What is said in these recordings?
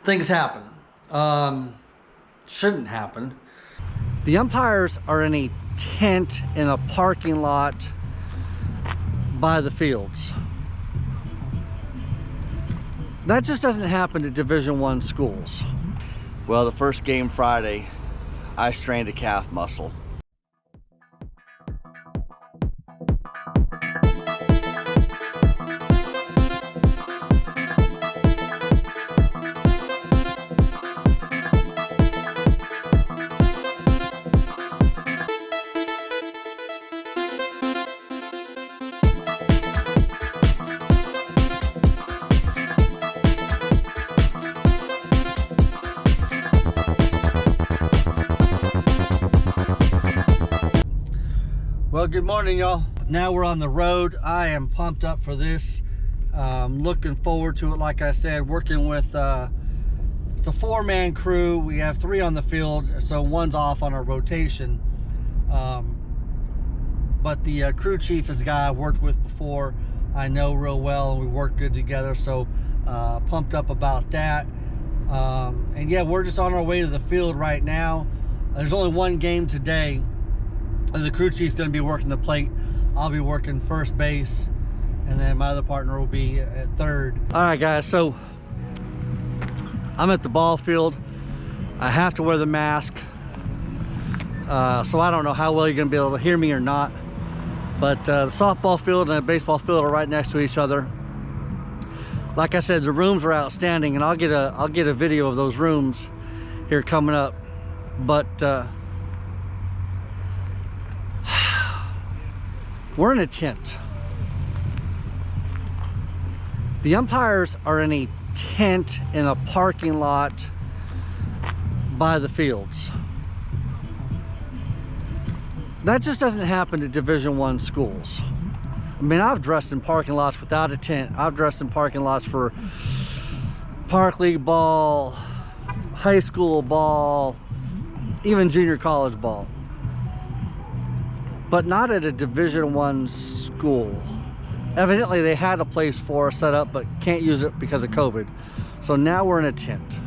things happen. Shouldn't happen. The umpires are in a tent in a parking lot by the fields. That just doesn't happen to Division I schools. Well, the first game Friday, I strained a calf muscle. Well, good morning, y'all. Now we're on the road. I am pumped up for this. Looking forward to it. Like I said, working with it's a 4-man crew. We have 3 on the field, so one's off on our rotation. But the crew chief is a guy I've worked with before. I know real well, and we work good together. So pumped up about that. And yeah, we're just on our way to the field right now. There's only one game today. The crew chief's going to be working the plate. I'll be working first base, and then my other partner will be at third. All right, guys, so I'm at the ball field. I have to wear the mask, so I don't know how well you're going to be able to hear me or not. But the softball field and the baseball field are right next to each other. Like I said, the rooms are outstanding, and I'll get a video of those rooms here coming up. But we're in a tent. The umpires are in a tent in a parking lot by the fields. That just doesn't happen to Division I schools. I mean, I've dressed in parking lots without a tent. I've dressed in parking lots for park league ball, high school ball, even junior college ball. But not at a Division I school. Evidently they had a place for us set up, but can't use it because of COVID. So now we're in a tent.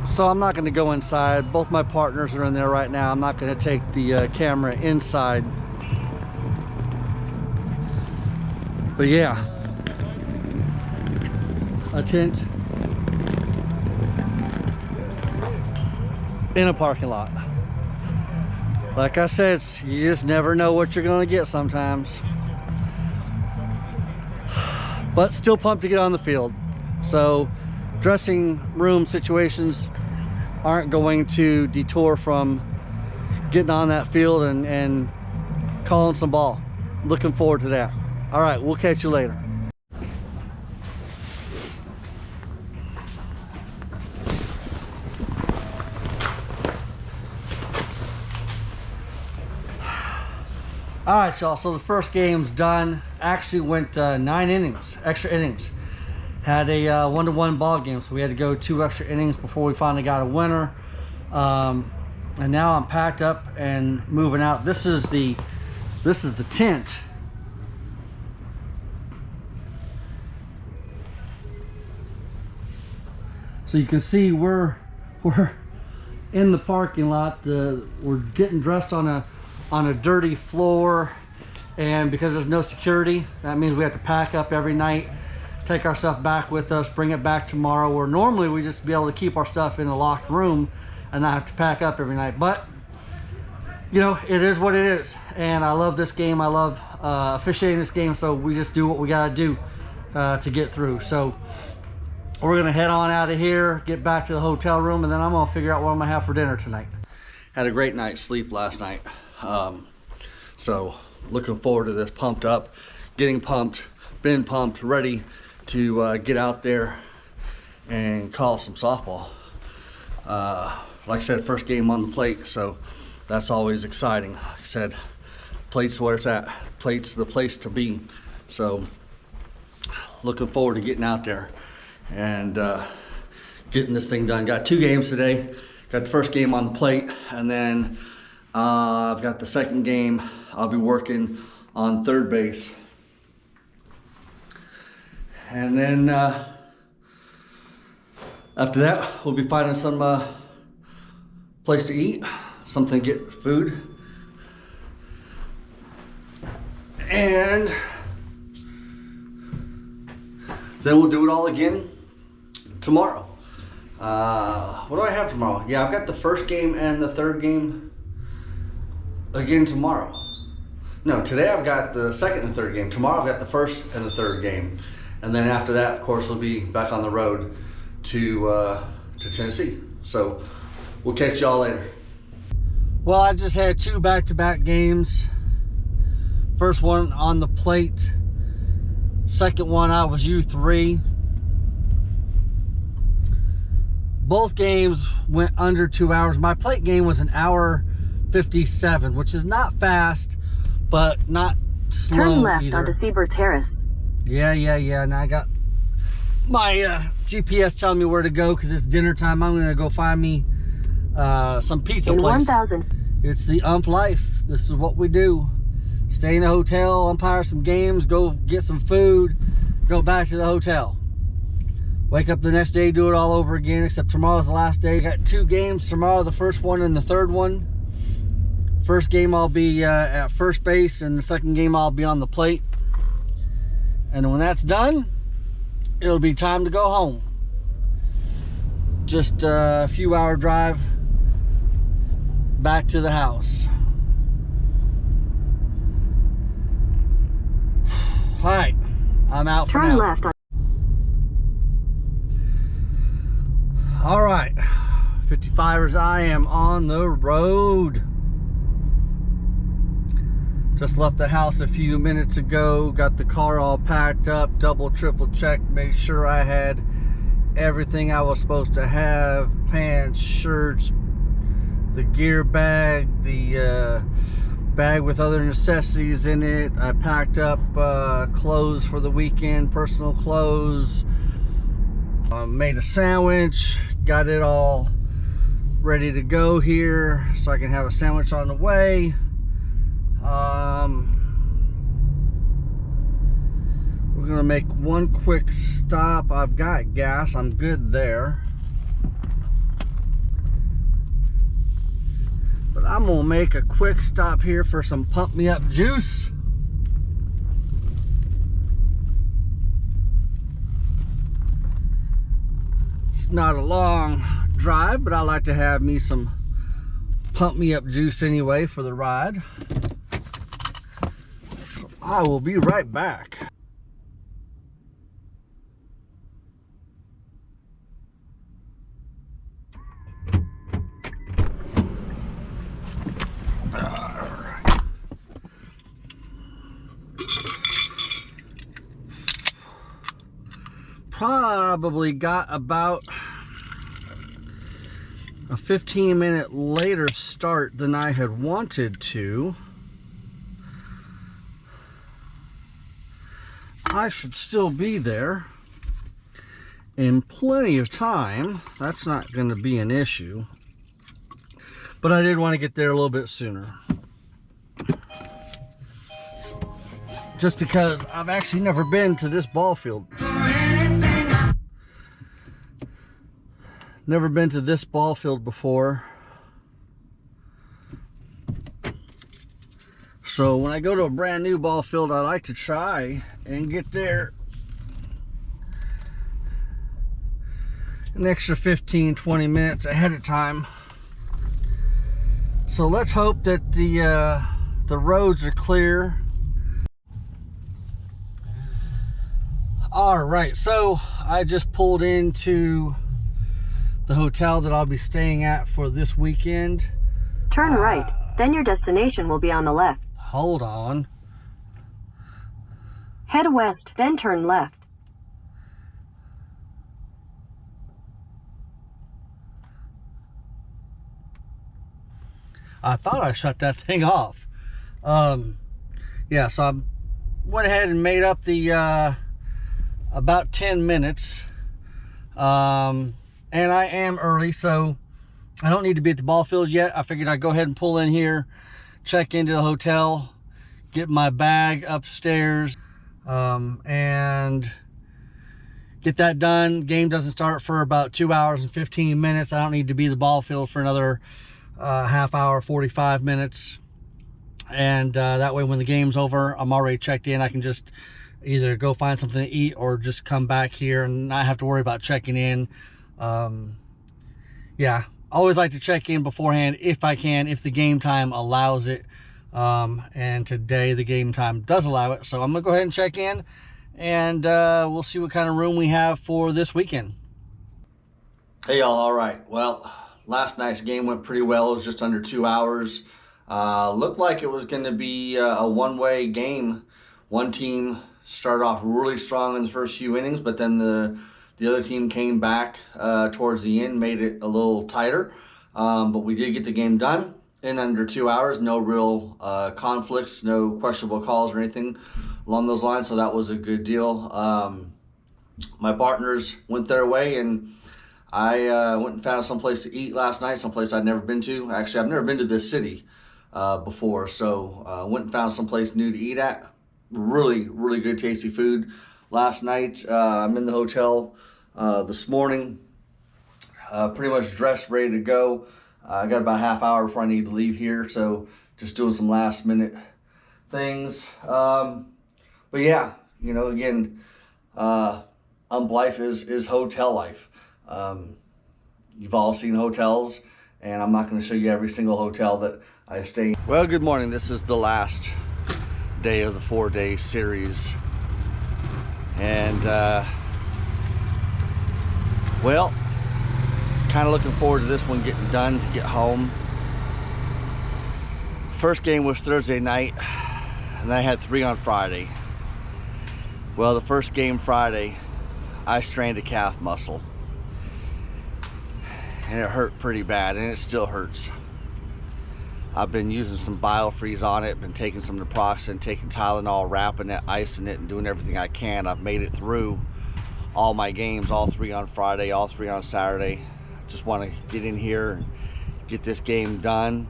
So I'm not going to go inside. Both my partners are in there right now. I'm not going to take the camera inside. But yeah, a tent in a parking lot. Like I said, you just never know what you're going to get sometimes. But still pumped to get on the field. So dressing room situations aren't going to detour from getting on that field and calling some ball. Looking forward to that. All right, we'll catch you later. All right, y'all, so the first game's done. Actually went 9 innings, extra innings. Had a 1-1 ball game, so we had to go 2 extra innings before we finally got a winner. And now I'm packed up and moving out. This is the tent. So you can see we're in the parking lot. We're getting dressed on a dirty floor, and because there's no security, that means we have to pack up every night, take our stuff back with us, bring it back tomorrow, where normally we just be able to keep our stuff in a locked room and not have to pack up every night. But you know, it is what it is, and I love this game. I love officiating this game, so we just do what we gotta do to get through. So we're gonna head on out of here, get back to the hotel room, and then I'm gonna figure out what I'm gonna have for dinner tonight. Had a great night's sleep last night, so looking forward to this. Pumped up, getting pumped, been pumped, ready to get out there and call some softball. Like I said, first game on the plate, so that's always exciting. Like I said, plate's where it's at. Plate's the place to be. So looking forward to getting out there and getting this thing done. Got 2 games today. Got the first game on the plate, and then I've got the second game. I'll be working on third base. And then after that, we'll be finding some place to eat, something to get food. And then we'll do it all again tomorrow. What do I have tomorrow? Yeah, I've got the first game and the third game again tomorrow. No, today I've got the second and third game. Tomorrow I've got the first and the third game. And then after that, of course, we'll be back on the road to Tennessee. So we'll catch y'all later. Well, I just had 2 back-to-back games. First one on the plate. Second one I was U3. Both games went under 2 hours. My plate game was 1 hour 57, which is not fast, but not slow. Turn left either. onto Seabird Terrace. Yeah. Now I got my GPS telling me where to go because it's dinner time. I'm gonna go find me some pizza In place. 1,000. It's the Ump Life. This is what we do. Stay in a hotel, umpire some games, go get some food, go back to the hotel. Wake up the next day, do it all over again, except tomorrow's the last day. Got 2 games tomorrow, the first one and the third one. First game I'll be at first base, and the second game I'll be on the plate. And when that's done, it'll be time to go home. Just a few hour drive back to the house. All right, I'm out for now. Turn left on. All right, 55ers, I am on the road. Just left the house a few minutes ago, got the car all packed up, double, triple checked, made sure I had everything I was supposed to have, pants, shirts, the gear bag, the bag with other necessities in it. I packed up clothes for the weekend, personal clothes, made a sandwich, got it all ready to go here so I can have a sandwich on the way. We're gonna make one quick stop. I've got gas, I'm good there. But I'm gonna make a quick stop here for some pump me up juice. It's not a long drive, but I like to have me some pump me up juice anyway for the ride. So I will be right back. Probably got about a 15-minute later start than I had wanted to. I should still be there in plenty of time. That's not going to be an issue. But I did want to get there a little bit sooner. Just because I've actually never been to this ball field. Never been to this ball field before. So when I go to a brand new ball field, I like to try and get there an extra 15-20 minutes ahead of time. So let's hope that the roads are clear. All right, so I just pulled into the hotel that I'll be staying at for this weekend. Turn right, then your destination will be on the left. Hold on. Head west, then turn left. I thought I shut that thing off. Yeah, so I went ahead and made up the about 10 minutes. And I am early, so I don't need to be at the ball field yet. I figured I'd go ahead and pull in here, check into the hotel, get my bag upstairs, and get that done. Game doesn't start for about 2 hours and 15 minutes. I don't need to be at the ball field for another half hour, 45 minutes. And that way when the game's over, I'm already checked in. I can just either go find something to eat or just come back here and not have to worry about checking in. Yeah, always like to check in beforehand if I can, if the game time allows it. And today the game time does allow it. So I'm gonna go ahead and check in, and we'll see what kind of room we have for this weekend. Hey y'all, all right. Well, last night's game went pretty well. It was just under 2 hours. Looked like it was gonna be a one-way game. One team started off really strong in the first few innings, but then the other team came back towards the end, made it a little tighter. But we did get the game done in under 2 hours. No real conflicts, no questionable calls or anything along those lines, so that was a good deal. My partners went their way, and I went and found someplace to eat last night, someplace I'd never been to. Actually, I've never been to this city before, so went and found someplace new to eat at. Really, really good, tasty food last night. I'm in the hotel this morning, pretty much dressed, ready to go. I got about a half hour before I need to leave here, so just doing some last minute things. But yeah, you know, again, Ump Life is hotel life. You've all seen hotels, and I'm not going to show you every single hotel that I stay in. Well, good morning. This is the last day of the 4-day series, and well, kind of looking forward to this one getting done to get home. First game was Thursday night, and I had 3 on Friday. Well, the first game Friday, I strained a calf muscle, and it hurt pretty bad, and it still hurts. I've been using some BioFreeze on it, been taking some naproxen, taking Tylenol, wrapping it, icing it, and doing everything I can. I've made it through all my games, all 3 on Friday, all 3 on Saturday. Just want to get in here and get this game done.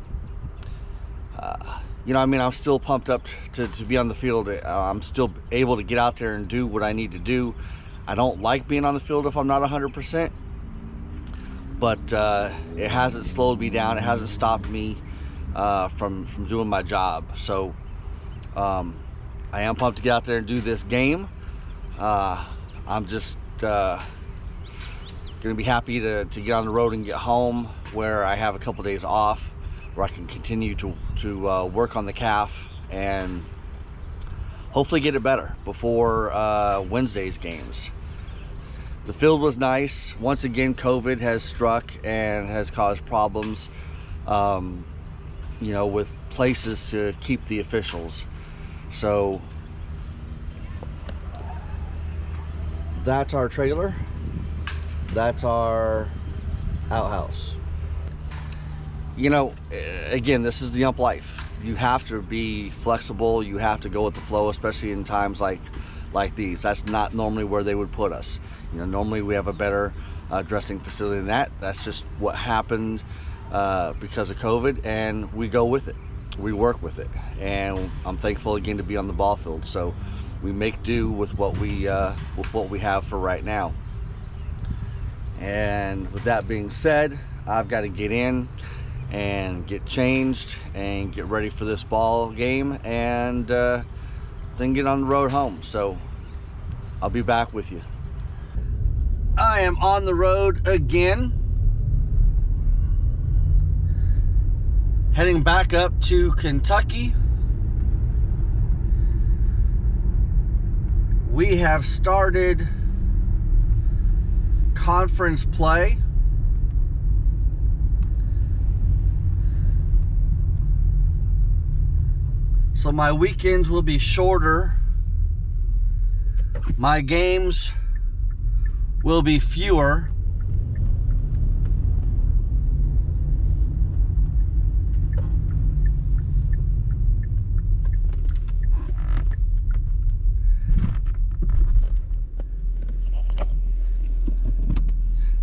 You know, I mean, I'm still pumped up to be on the field. I'm still able to get out there and do what I need to do. I don't like being on the field if I'm not 100%, but it hasn't slowed me down. It hasn't stopped me from doing my job. So I am pumped to get out there and do this game. I'm just gonna be happy to get on the road and get home, where I have a couple days off, where I can continue to work on the calf and hopefully get it better before Wednesday's games. The field was nice. Once again, COVID has struck and has caused problems, you know, with places to keep the officials. So that's our trailer. That's our outhouse. You know, again, this is the Ump Life. You have to be flexible. You have to go with the flow, especially in times like these. That's not normally where they would put us. You know, normally we have a better dressing facility than that. That's just what happened because of COVID, and we go with it. We work with it, and I'm thankful again to be on the ball field. So we make do with what we have for right now. And with that being said, I've got to get in and get changed and get ready for this ball game, and then get on the road home. So I'll be back with you. I am on the road again, heading back up to Kentucky. We have started conference play. So my weekends will be shorter. My games will be fewer.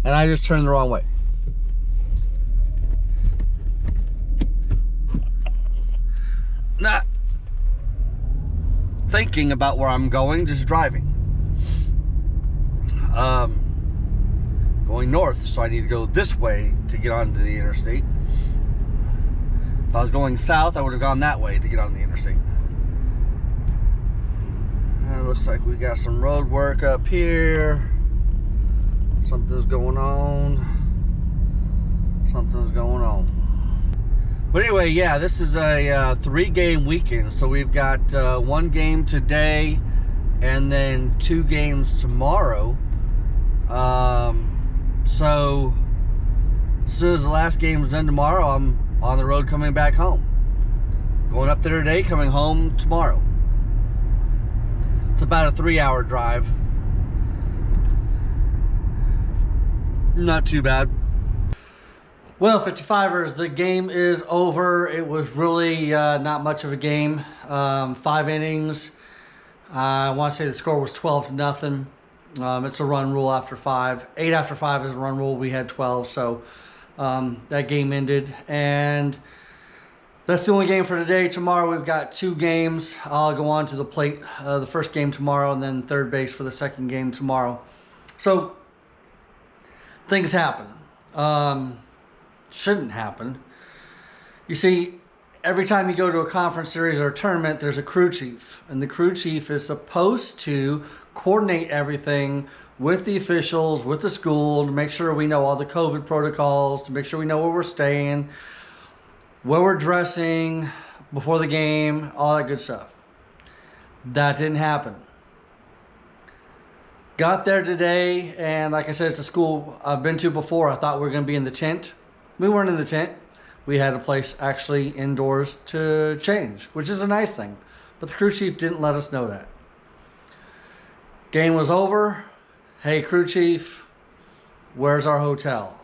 and I just turned the wrong way. Not thinking about where I'm going, just driving. Going north, so I need to go this way to get onto the interstate. If I was going south, I would have gone that way to get on the interstate. And it looks like we got some road work up here. Something's going on. Something's going on. But anyway, yeah, this is a 3-game weekend. So we've got 1 game today and then 2 games tomorrow. So as soon as the last game is done tomorrow, I'm on the road coming back home. Going up there today, coming home tomorrow. It's about a 3-hour drive. Not too bad. Well, 55ers, the game is over. It was really not much of a game. 5 innings. I want to say the score was 12-0. It's a run rule after 5. 8 after 5 is a run rule. We had 12, so that game ended. And that's the only game for today. Tomorrow we've got 2 games. I'll go on to the plate the first game tomorrow, and then third base for the second game tomorrow. So things happen. Shouldn't happen. You see, every time you go to a conference series or a tournament, there's a crew chief, and the crew chief is supposed to coordinate everything with the officials, with the school, to make sure we know all the COVID protocols, to make sure we know where we're staying, where we're dressing before the game, all that good stuff. That didn't happen. Got there today, and like I said, it's a school I've been to before. I thought we were going to be in the tent. We weren't in the tent. We had a place actually indoors to change, which is a nice thing. But the crew chief didn't let us know that. Game was over. Hey, crew chief, where's our hotel?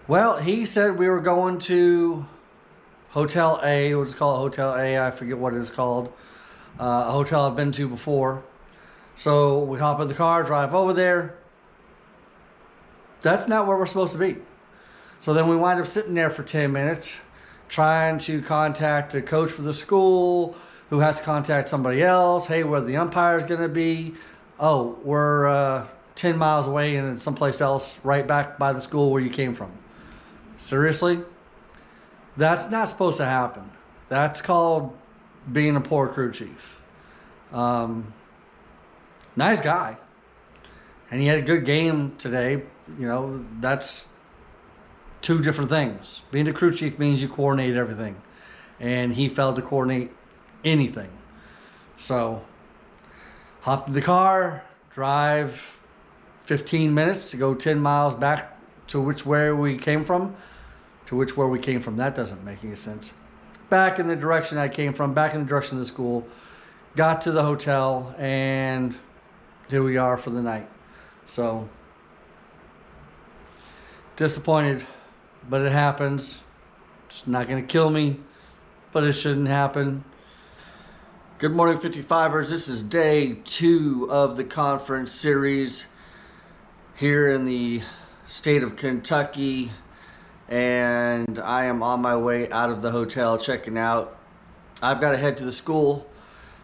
Well, he said we were going to Hotel A. It was called Hotel A. I forget what it was called. A hotel I've been to before. So we hop in the car, drive over there. That's not where we're supposed to be. So then we wind up sitting there for 10 minutes trying to contact a coach for the school who has to contact somebody else. Hey, where the umpire is going to be. Oh, we're 10 miles away and it's someplace else right back by the school where you came from. Seriously? That's not supposed to happen. That's called being a poor crew chief. Nice guy. And he had a good game today. You know, that's 2 different things. Being a crew chief means you coordinate everything. And he failed to coordinate anything. So, hop in the car, drive 15 minutes to go 10 miles back to where we came from. That doesn't make any sense. Back in the direction I came from, back in the direction of the school. Got to the hotel, and here we are for the night. So, disappointed, but it happens. It's not going to kill me, but it shouldn't happen. Good morning, 55ers. This is day 2 of the conference series here in the state of Kentucky, and I am on my way out of the hotel checking out. I've got to head to the school.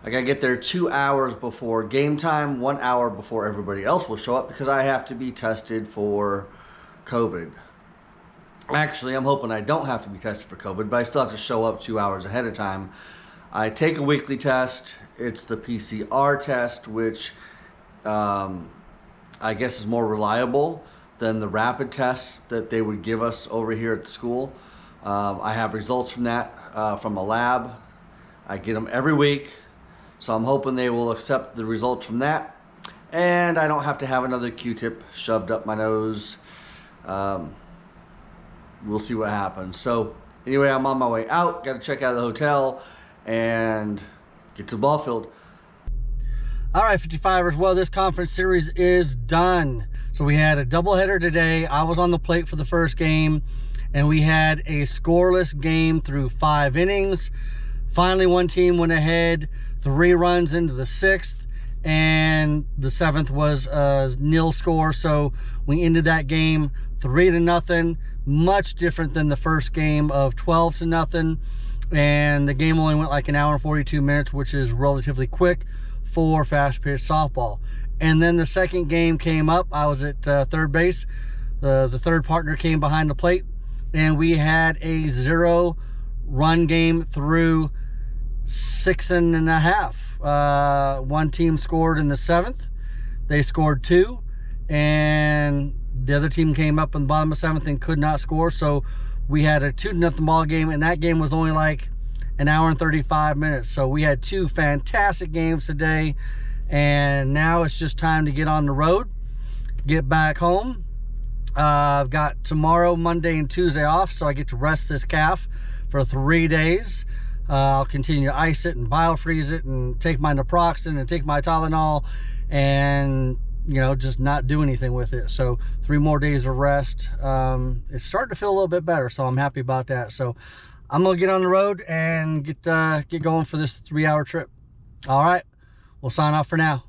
I got to get there 2 hours before game time, 1 hour before everybody else will show up, because I have to be tested for COVID. Actually, I'm hoping I don't have to be tested for COVID, but I still have to show up 2 hours ahead of time. I take a weekly test. It's the PCR test, which I guess is more reliable than the rapid tests that they would give us over here at the school. I have results from that from a lab. I get them every week, so I'm hoping they will accept the results from that, and I don't have to have another Q-tip shoved up my nose. We'll see what happens. So anyway, I'm on my way out. Got to check out of the hotel and get to the ball field. All right, 55ers. Well, this conference series is done. So we had a doubleheader today. I was on the plate for the first game, and we had a scoreless game through 5 innings. Finally, one team went ahead 3 runs into the 6th, and the 7th was a nil score. So we ended that game 3-0, much different than the first game of 12-0. And the game only went like an hour and 42 minutes, which is relatively quick for fast-paced softball. And then the second game came up. I was at third base. The third partner came behind the plate, and we had a 0-run game through 6.5. One team scored in the 7th. They scored 2, and the other team came up in the bottom of 7th and could not score. So we had a 2-0 ball game, and that game was only like an hour and 35 minutes. So we had 2 fantastic games today, and now it's just time to get on the road, get back home. I've got tomorrow, Monday, and Tuesday off, so I get to rest this calf for 3 days. I'll continue to ice it and biofreeze it and take my naproxen and take my Tylenol and, you know, just not do anything with it. So 3 more days of rest. It's starting to feel a little bit better, so I'm happy about that. So I'm gonna get on the road and get going for this 3-hour trip. All right, we'll sign off for now.